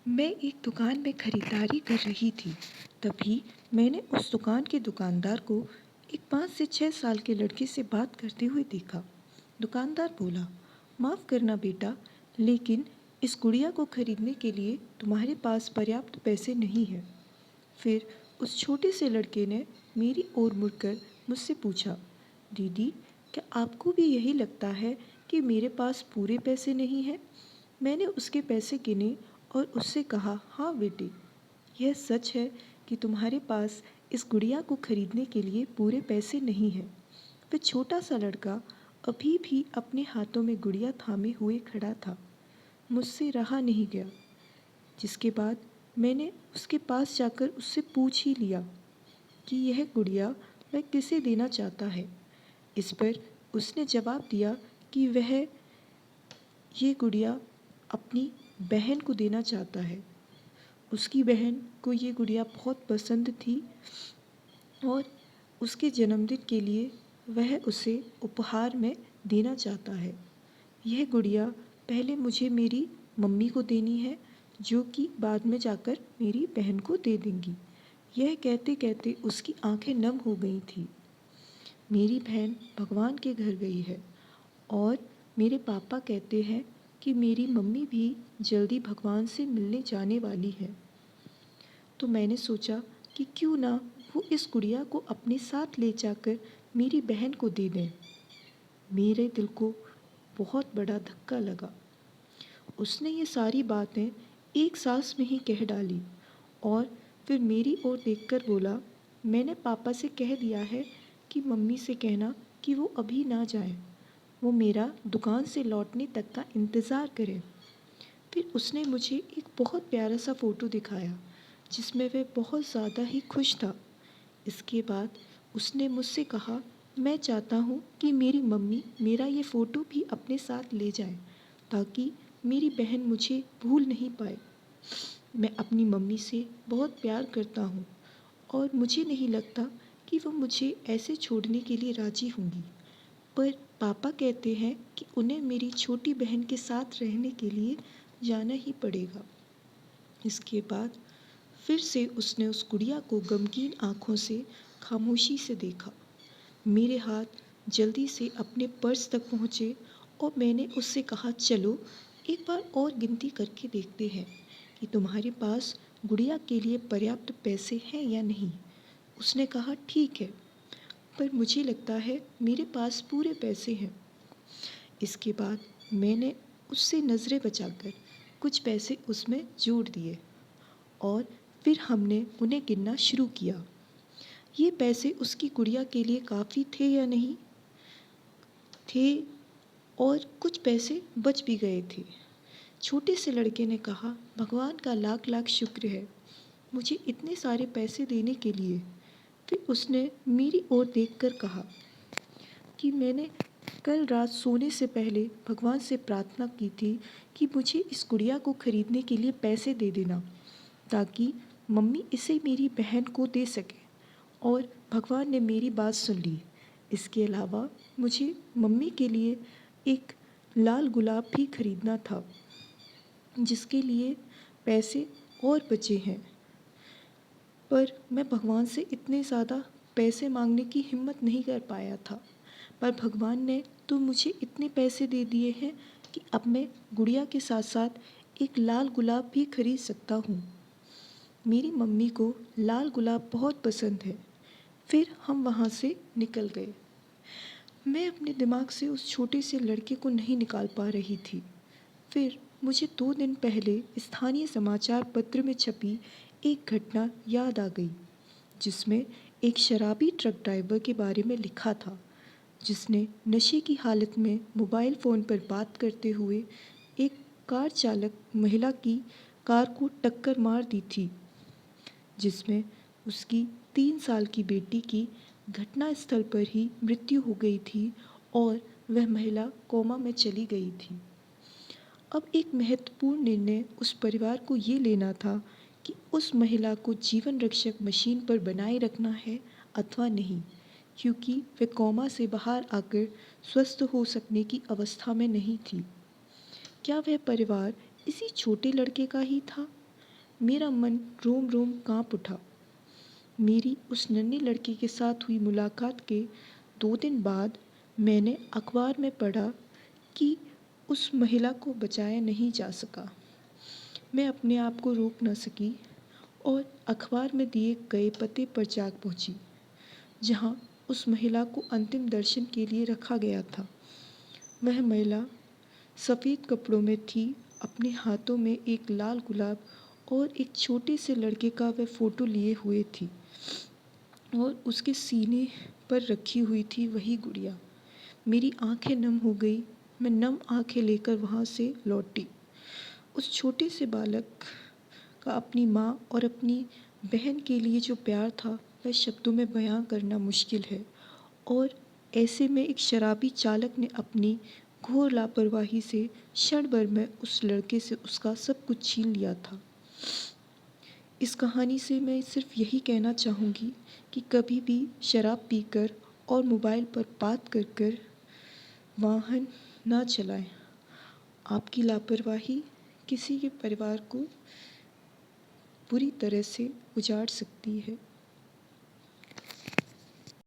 मैं एक दुकान में खरीदारी कर रही थी। तभी मैंने उस दुकान के दुकानदार को एक 5 से 6 साल के लड़के से बात करते हुए देखा। दुकानदार बोला, माफ़ करना बेटा, लेकिन इस गुड़िया को खरीदने के लिए तुम्हारे पास पर्याप्त पैसे नहीं हैं। फिर उस छोटे से लड़के ने मेरी ओर मुड़कर मुझसे पूछा, दीदी, क्या आपको भी यही लगता है कि मेरे पास पूरे पैसे नहीं हैं? मैंने उसके पैसे गिने और उससे कहा, हाँ बेटे, यह सच है कि तुम्हारे पास इस गुड़िया को खरीदने के लिए पूरे पैसे नहीं हैं। वह छोटा सा लड़का अभी भी अपने हाथों में गुड़िया थामे हुए खड़ा था। मुझसे रहा नहीं गया, जिसके बाद मैंने उसके पास जाकर उससे पूछ ही लिया कि यह गुड़िया वह किसे देना चाहता है। इस पर उसने जवाब दिया कि वह ये गुड़िया अपनी बहन को देना चाहता है। उसकी बहन को ये गुड़िया बहुत पसंद थी और उसके जन्मदिन के लिए वह उसे उपहार में देना चाहता है। यह गुड़िया पहले मुझे मेरी मम्मी को देनी है, जो कि बाद में जाकर मेरी बहन को दे देंगी। यह कहते कहते उसकी आंखें नम हो गई थी। मेरी बहन भगवान के घर गई है और मेरे पापा कहते हैं कि मेरी मम्मी भी जल्दी भगवान से मिलने जाने वाली है। तो मैंने सोचा कि क्यों ना वो इस गुड़िया को अपने साथ ले जाकर मेरी बहन को दे दें। मेरे दिल को बहुत बड़ा धक्का लगा। उसने ये सारी बातें एक सांस में ही कह डाली और फिर मेरी ओर देखकर बोला, मैंने पापा से कह दिया है कि मम्मी से कहना कि वो अभी ना जाए, वो मेरा दुकान से लौटने तक का इंतज़ार करें। फिर उसने मुझे एक बहुत प्यारा सा फ़ोटो दिखाया जिसमें वह बहुत ज़्यादा ही खुश था। इसके बाद उसने मुझसे कहा, मैं चाहता हूँ कि मेरी मम्मी मेरा ये फ़ोटो भी अपने साथ ले जाए ताकि मेरी बहन मुझे भूल नहीं पाए। मैं अपनी मम्मी से बहुत प्यार करता हूँ और मुझे नहीं लगता कि वो मुझे ऐसे छोड़ने के लिए राज़ी होंगी। पर पापा कहते हैं कि उन्हें मेरी छोटी बहन के साथ रहने के लिए जाना ही पड़ेगा। इसके बाद फिर से उसने उस गुड़िया को गमगीन आँखों से खामोशी से देखा। मेरे हाथ जल्दी से अपने पर्स तक पहुँचे और मैंने उससे कहा, चलो एक बार और गिनती करके देखते हैं कि तुम्हारे पास गुड़िया के लिए पर्याप्त पैसे हैं या नहीं। उसने कहा, ठीक है, पर मुझे लगता है मेरे पास पूरे पैसे हैं। इसके बाद मैंने उससे नज़रें बचाकर कुछ पैसे उसमें जोड़ दिए और फिर हमने उन्हें गिनना शुरू किया। ये पैसे उसकी गुड़िया के लिए काफ़ी थे या नहीं थे, और कुछ पैसे बच भी गए थे। छोटे से लड़के ने कहा, भगवान का लाख लाख शुक्र है मुझे इतने सारे पैसे देने के लिए। फिर उसने मेरी ओर देखकर कहा कि मैंने कल रात सोने से पहले भगवान से प्रार्थना की थी कि मुझे इस गुड़िया को खरीदने के लिए पैसे दे देना ताकि मम्मी इसे मेरी बहन को दे सके, और भगवान ने मेरी बात सुन ली। इसके अलावा मुझे मम्मी के लिए एक लाल गुलाब भी खरीदना था जिसके लिए पैसे और बचे हैं, पर मैं भगवान से इतने ज़्यादा पैसे मांगने की हिम्मत नहीं कर पाया था। पर भगवान ने तो मुझे इतने पैसे दे दिए हैं कि अब मैं गुड़िया के साथ साथ एक लाल गुलाब भी खरीद सकता हूँ। मेरी मम्मी को लाल गुलाब बहुत पसंद है। फिर हम वहाँ से निकल गए। मैं अपने दिमाग से उस छोटे से लड़के को नहीं निकाल पा रही थी। फिर मुझे 2 दिन पहले स्थानीय समाचार पत्र में छपी एक घटना याद आ गई, जिसमें एक शराबी ट्रक ड्राइवर के बारे में लिखा था जिसने नशे की हालत में मोबाइल फ़ोन पर बात करते हुए एक कार चालक महिला की कार को टक्कर मार दी थी, जिसमें उसकी 3 साल की बेटी की घटनास्थल पर ही मृत्यु हो गई थी और वह महिला कोमा में चली गई थी। अब एक महत्वपूर्ण निर्णय उस परिवार को ये लेना था कि उस महिला को जीवन रक्षक मशीन पर बनाए रखना है अथवा नहीं, क्योंकि वह कोमा से बाहर आकर स्वस्थ हो सकने की अवस्था में नहीं थी। क्या वह परिवार इसी छोटे लड़के का ही था? मेरा मन रोम रोम कांप उठा। मेरी उस नन्ही लड़की के साथ हुई मुलाकात के 2 दिन बाद मैंने अखबार में पढ़ा कि उस महिला को बचाया नहीं जा सका। मैं अपने आप को रोक न सकी और अखबार में दिए गए पते पर जाग पहुंची, जहां उस महिला को अंतिम दर्शन के लिए रखा गया था। वह महिला सफ़ेद कपड़ों में थी, अपने हाथों में एक लाल गुलाब और एक छोटे से लड़के का वह फ़ोटो लिए हुए थी और उसके सीने पर रखी हुई थी वही गुड़िया। मेरी आंखें नम हो गई। मैं नम आंखें लेकर वहाँ से लौटी। उस छोटे से बालक का अपनी माँ और अपनी बहन के लिए जो प्यार था वह शब्दों में बयां करना मुश्किल है। और ऐसे में एक शराबी चालक ने अपनी घोर लापरवाही से क्षण भर में उस लड़के से उसका सब कुछ छीन लिया था। इस कहानी से मैं सिर्फ यही कहना चाहूँगी कि कभी भी शराब पीकर और मोबाइल पर बात कर कर वाहन ना चलाएं। आपकी लापरवाही किसी के परिवार को बुरी तरह से उजाड़ सकती है।